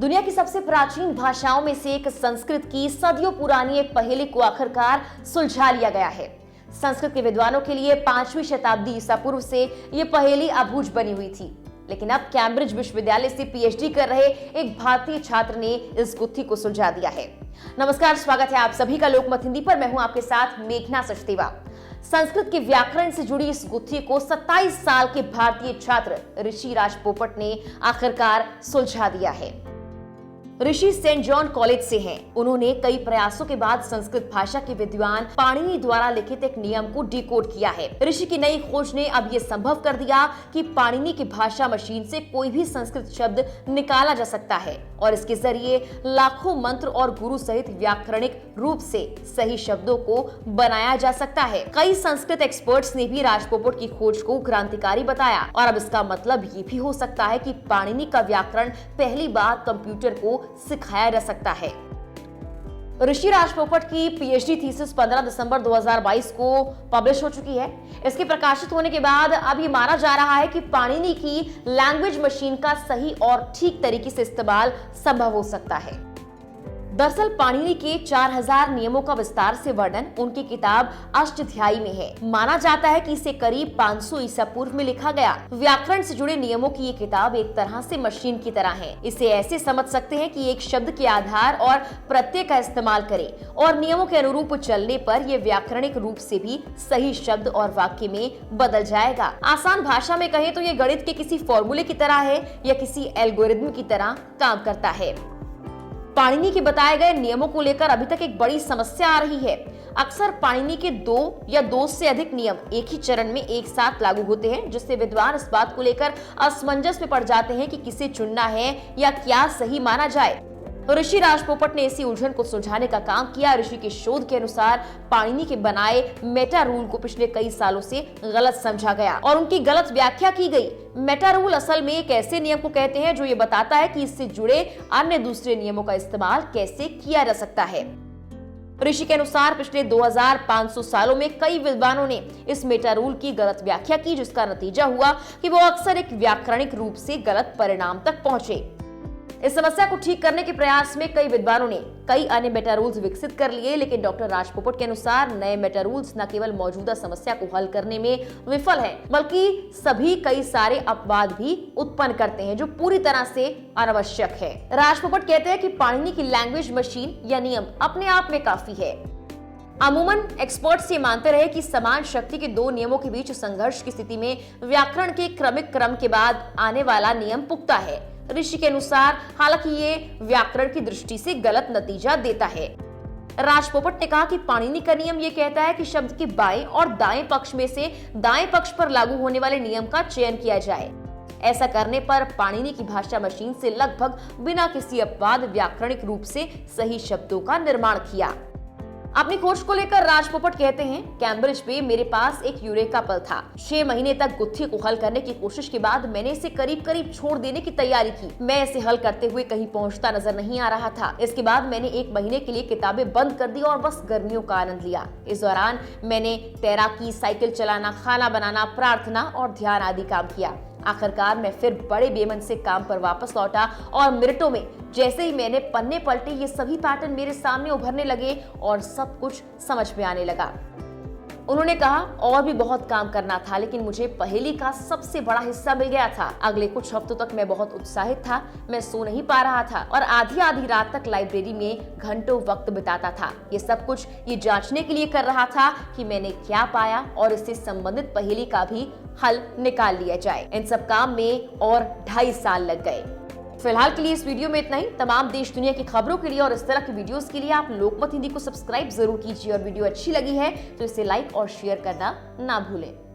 दुनिया की सबसे प्राचीन भाषाओं में से एक संस्कृत की सदियों पुरानी एक पहेली को आखिरकार सुलझा लिया गया है। संस्कृत के विद्वानों के लिए 5वीं शताब्दी ईसा पूर्व से यह पहेली अबूझ बनी हुई थी, लेकिन अब कैम्ब्रिज विश्वविद्यालय से पीएचडी कर रहे एक भारतीय छात्र ने इस गुत्थी को सुलझा दिया है। नमस्कार, स्वागत है आप सभी का लोकमत हिंदी पर। मैं हूं आपके साथ मेघना सचदेवा। संस्कृत के व्याकरण से जुड़ी इस गुत्थी को 27 साल के भारतीय छात्र ऋषि राज पोपट ने आखिरकार सुलझा दिया है। ऋषि सेंट जॉन कॉलेज से हैं। उन्होंने कई प्रयासों के बाद संस्कृत भाषा के विद्वान पाणिनि द्वारा लिखित एक नियम को डिकोड किया है। ऋषि की नई खोज ने अब ये संभव कर दिया कि पाणिनि की भाषा मशीन से कोई भी संस्कृत शब्द निकाला जा सकता है और इसके जरिए लाखों मंत्र और गुरु सहित व्याकरणिक रूप से सही शब्दों को बनाया जा सकता है। कई संस्कृत एक्सपर्ट्स ने भी राज पोपट की खोज को क्रांतिकारी बताया और अब इसका मतलब ये भी हो सकता है कि पाणिनि का व्याकरण पहली बार कंप्यूटर को सिखाया जा सकता है। ऋषि राज पोपट की पीएचडी थीसिस 15 दिसंबर 2022 को पब्लिश हो चुकी है। इसके प्रकाशित होने के बाद अब ये माना जा रहा है कि पाणिनि की लैंग्वेज मशीन का सही और ठीक तरीके से इस्तेमाल संभव हो सकता है। दरअसल पाणिनि के 4000 नियमों का विस्तार से वर्णन उनकी किताब अष्टाध्यायी में है। माना जाता है कि इसे करीब 500 ईसा पूर्व में लिखा गया। व्याकरण से जुड़े नियमों की ये किताब एक तरह से मशीन की तरह है। इसे ऐसे समझ सकते हैं कि एक शब्द के आधार और प्रत्यय का इस्तेमाल करे और नियमों के अनुरूप चलने पर यह व्याकरणिक रूप से भी सही शब्द और वाक्य में बदल जाएगा। आसान भाषा में कहें तो ये गणित के किसी फॉर्मूले की तरह है या किसी एल्गोरिथम की तरह काम करता है। पाणिनि के बताए गए नियमों को लेकर अभी तक एक बड़ी समस्या आ रही है। अक्सर पाणिनि के 2 या 2 से अधिक नियम एक ही चरण में एक साथ लागू होते हैं, जिससे विद्वान इस बात को लेकर असमंजस में पड़ जाते हैं कि किसे चुनना है या क्या सही माना जाए। ऋषि राज पोपट ने इसी उलझन को सुलझाने का काम किया। ऋषि के शोध के अनुसार पाणिनि के बनाए मेटा रूल को पिछले कई सालों से गलत समझा गया और उनकी गलत व्याख्या की गई। मेटा रूल असल में एक ऐसे नियम को कहते हैं जो ये बताता है कि इससे जुड़े अन्य दूसरे नियमों का इस्तेमाल कैसे किया जा सकता है। ऋषि के अनुसार पिछले 2500 सालों में कई विद्वानों ने इस मेटा रूल की गलत व्याख्या की, जिसका नतीजा हुआ कि वो अक्सर एक व्याकरणिक रूप से गलत परिणाम तक पहुंचे। इस समस्या को ठीक करने के प्रयास में कई विद्वानों ने कई अन्य मेटा रूल्स विकसित कर लिए, लेकिन डॉक्टर राज पोपट के अनुसार नए मेटा रूल्स न केवल मौजूदा समस्या को हल करने में विफल हैं, बल्कि सभी कई सारे अपवाद भी उत्पन्न करते हैं जो पूरी तरह से अनावश्यक है। राज पोपट कहते हैं कि पाणिनि की लैंग्वेज मशीन या नियम अपने आप में काफी है। अमूमन एक्सपर्ट्स ये मानते रहे कि समान शक्ति के 2 नियमों के बीच संघर्ष की स्थिति में व्याकरण के क्रमिक क्रम के बाद आने वाला नियम पुख्ता है। ऋषि के अनुसार हालांकि ये व्याकरण की दृष्टि से गलत नतीजा देता है। राज पोपट ने कहा कि पाणिनि का नियम ये कहता है कि शब्द के बाएं और दाएं पक्ष में से दाएं पक्ष पर लागू होने वाले नियम का चयन किया जाए। ऐसा करने पर पाणिनि की भाषा मशीन से लगभग बिना किसी अपवाद व्याकरणिक रूप से सही शब्दों का निर्माण किया। अपनी खोज को लेकर राज पोपट कहते हैं, कैम्ब्रिज में मेरे पास एक यूरेका पल था। 6 महीने तक गुत्थी को हल करने की कोशिश के बाद मैंने इसे करीब करीब छोड़ देने की तैयारी की। मैं इसे हल करते हुए कहीं पहुंचता नजर नहीं आ रहा था। इसके बाद मैंने 1 महीने के लिए किताबें बंद कर दी और बस गर्मियों का आनंद लिया। इस दौरान मैंने तैराकी, साइकिल चलाना, खाना बनाना, प्रार्थना और ध्यान आदि काम किया। आखिरकार मैं फिर बड़े बेमन से काम पर वापस लौटा और मिनटों में जैसे ही मैंने पन्ने पलटे ये सभी पैटर्न मेरे सामने उभरने लगे और सब कुछ समझ में आने लगा। उन्होंने कहा, और भी बहुत काम करना था, लेकिन मुझे पहेली का सबसे बड़ा हिस्सा मिल गया था। अगले कुछ हफ्तों तक मैं बहुत उत्साहित था। मैं सो नहीं पा रहा था और आधी रात तक लाइब्रेरी में घंटों वक्त बिताता था। ये सब कुछ ये जांचने के लिए कर रहा था कि मैंने क्या पाया और इससे संबंधित पहेली का भी हल निकाल लिया जाए। इन सब काम में और 2.5 साल लग गए। फिलहाल के लिए इस वीडियो में इतना ही। तमाम देश दुनिया की खबरों के लिए और इस तरह की वीडियोस के लिए आप लोकमत हिंदी को सब्सक्राइब जरूर कीजिए और वीडियो अच्छी लगी है तो इसे लाइक और शेयर करना ना भूलें।